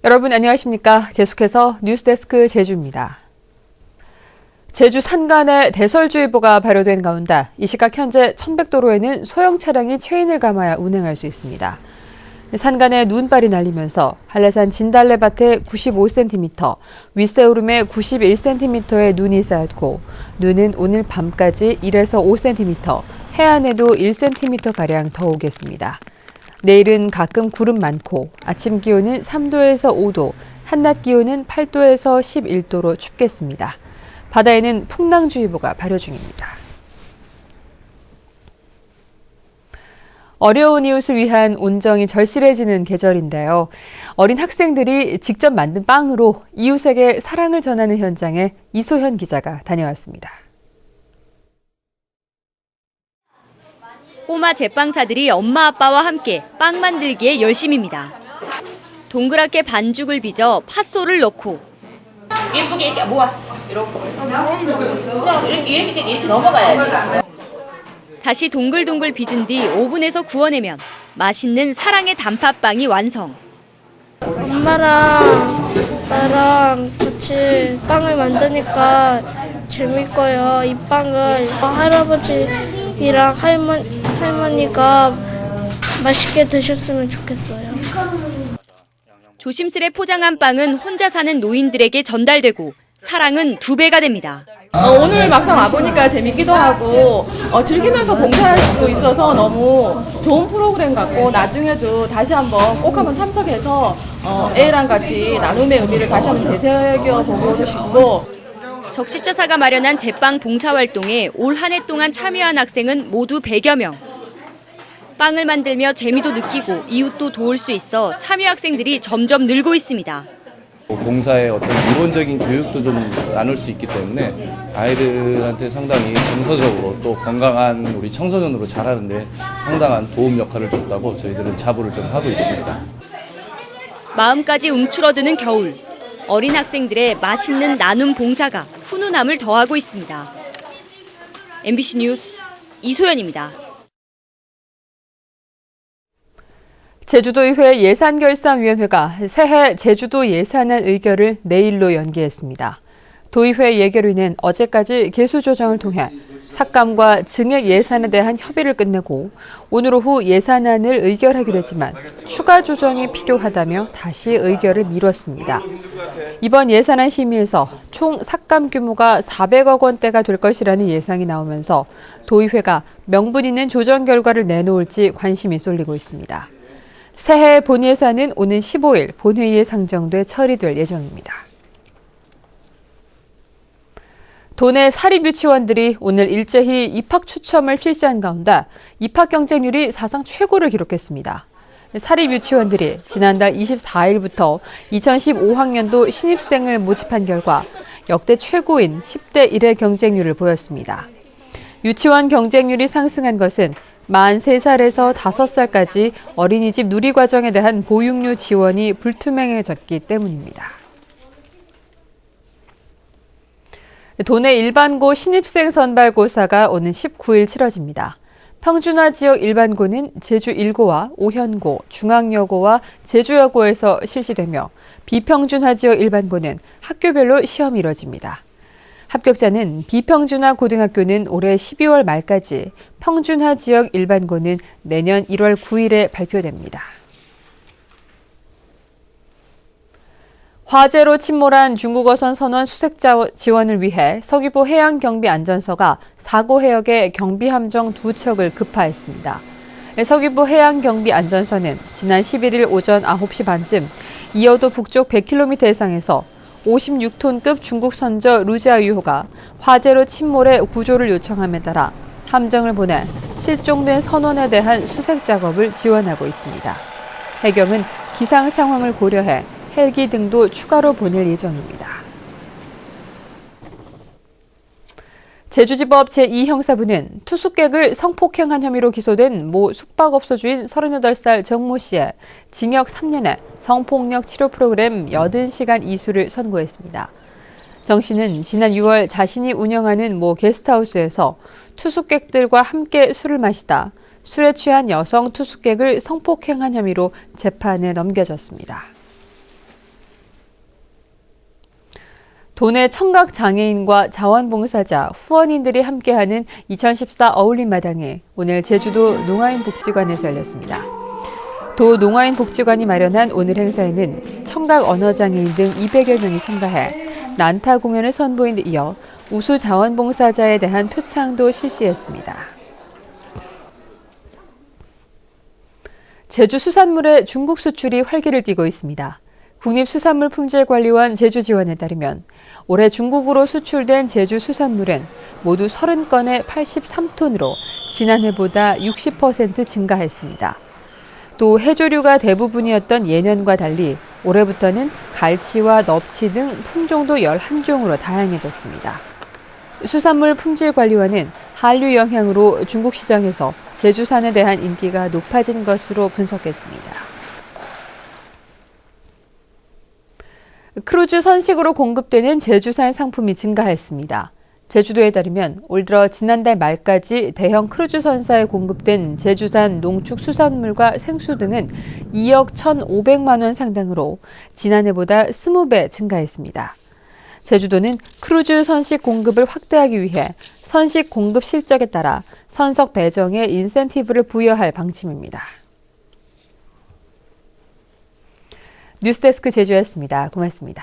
여러분 안녕하십니까? 계속해서 뉴스데스크 제주입니다. 제주 산간에 대설주의보가 발효된 가운데 이 시각 현재 1100도로에는 소형 차량이 체인을 감아야 운행할 수 있습니다. 산간에 눈발이 날리면서 한라산 진달래밭에 95cm, 윗세오름에 91cm의 눈이 쌓였고 눈은 오늘 밤까지 1에서 5cm, 해안에도 1cm가량 더 오겠습니다. 내일은 가끔 구름 많고 아침 기온은 3도에서 5도, 한낮 기온은 8도에서 11도로 춥겠습니다. 바다에는 풍랑주의보가 발효 중입니다. 어려운 이웃을 위한 온정이 절실해지는 계절인데요. 어린 학생들이 직접 만든 빵으로 이웃에게 사랑을 전하는 현장에 이소현 기자가 다녀왔습니다. 꼬마 제빵사들이 엄마 아빠와 함께 빵 만들기에 열심입니다. 동그랗게 반죽을 빚어 팥소를 넣고 예쁘게 이렇게 모아. 이렇게 넘어가야지. 다시 동글동글 빚은 뒤 오븐에서 구워내면 맛있는 사랑의 단팥빵이 완성. 엄마랑 아빠랑 같이 빵을 만드니까 재밌고요. 이 빵을 할아버지랑 할머니가 맛있게 드셨으면 좋겠어요. 조심스레 포장한 빵은 혼자 사는 노인들에게 전달되고 사랑은 2배가 됩니다. 오늘 막상 와보니까 재밌기도 하고 즐기면서 봉사할 수 있어서 너무 좋은 프로그램 같고 나중에도 다시 한번 꼭 한번 참석해서 애랑 같이 나눔의 의미를 다시 한번 되새겨보고 싶고 적십자사가 마련한 제빵 봉사활동에 올 한 해 동안 참여한 학생은 모두 100여 명. 빵을 만들며 재미도 느끼고 이웃도 도울 수 있어 참여 학생들이 점점 늘고 있습니다. 봉사의 어떤 기본적인 교육도 좀 나눌 수 있기 때문에 아이들한테 상당히 정서적으로 또 건강한 우리 청소년으로 자라는데 상당한 도움 역할을 줬다고 저희들은 자부를 좀 하고 있습니다. 마음까지 움츠러드는 겨울. 어린 학생들의 맛있는 나눔 봉사가 훈훈함을 더하고 있습니다. MBC 뉴스 이소연입니다. 제주도의회 예산결산위원회가 새해 제주도 예산안 의결을 내일로 연기했습니다. 도의회 예결위는 어제까지 개수 조정을 통해 삭감과 증액 예산에 대한 협의를 끝내고 오늘 오후 예산안을 의결하기로 했지만 추가 조정이 필요하다며 다시 의결을 미뤘습니다. 이번 예산안 심의에서 총 삭감 규모가 400억 원대가 될 것이라는 예상이 나오면서 도의회가 명분 있는 조정 결과를 내놓을지 관심이 쏠리고 있습니다. 새해 본예산은 오는 15일 본회의에 상정돼 처리될 예정입니다. 도내 사립유치원들이 오늘 일제히 입학 추첨을 실시한 가운데 입학 경쟁률이 사상 최고를 기록했습니다. 사립유치원들이 지난달 24일부터 2015학년도 신입생을 모집한 결과 역대 최고인 10대 1의 경쟁률을 보였습니다. 유치원 경쟁률이 상승한 것은 만 3살에서 5살까지 어린이집 누리과정에 대한 보육료 지원이 불투명해졌기 때문입니다. 도내 일반고 신입생 선발고사가 오는 19일 치러집니다. 평준화 지역 일반고는 제주 1고와 오현고, 중앙여고와 제주여고에서 실시되며 비평준화 지역 일반고는 학교별로 시험이 이뤄집니다. 합격자는 비평준화 고등학교는 올해 12월 말까지, 평준화 지역 일반고는 내년 1월 9일에 발표됩니다. 화재로 침몰한 중국어선 선원 수색 지원을 위해 서귀포 해양경비안전서가 사고 해역에 경비함정 2척을 급파했습니다. 서귀포 해양경비안전서는 지난 11일 오전 9시 반쯤 이어도 북쪽 100km 해상에서 56톤급 중국 선저 루지아유호가 화재로 침몰해 구조를 요청함에 따라 함정을 보내 실종된 선원에 대한 수색 작업을 지원하고 있습니다. 해경은 기상 상황을 고려해 헬기 등도 추가로 보낼 예정입니다. 제주지법 제2형사부는 투숙객을 성폭행한 혐의로 기소된 모 숙박업소 주인 38살 정모 씨의 징역 3년에 성폭력 치료 프로그램 80시간 이수를 선고했습니다. 정 씨는 지난 6월 자신이 운영하는 모 게스트하우스에서 투숙객들과 함께 술을 마시다 술에 취한 여성 투숙객을 성폭행한 혐의로 재판에 넘겨졌습니다. 도내 청각 장애인과 자원봉사자, 후원인들이 함께하는 2014 어울림마당이 오늘 제주도 농아인복지관에서 열렸습니다. 도 농아인복지관이 마련한 오늘 행사에는 청각 언어장애인 등 200여 명이 참가해 난타 공연을 선보인 데 이어 우수 자원봉사자에 대한 표창도 실시했습니다. 제주 수산물의 중국 수출이 활기를 띠고 있습니다. 국립수산물품질관리원 제주지원에 따르면 올해 중국으로 수출된 제주 수산물은 모두 30건에 83톤으로 지난해보다 60% 증가했습니다. 또 해조류가 대부분이었던 예년과 달리 올해부터는 갈치와 넙치 등 품종도 11종으로 다양해졌습니다. 수산물 품질관리원은 한류 영향으로 중국 시장에서 제주산에 대한 인기가 높아진 것으로 분석했습니다. 크루즈 선식으로 공급되는 제주산 상품이 증가했습니다. 제주도에 따르면 올 들어 지난달 말까지 대형 크루즈 선사에 공급된 제주산 농축수산물과 생수 등은 2억 1,500만 원 상당으로 지난해보다 20배 증가했습니다. 제주도는 크루즈 선식 공급을 확대하기 위해 선식 공급 실적에 따라 선석 배정에 인센티브를 부여할 방침입니다. 뉴스데스크 제주였습니다. 고맙습니다.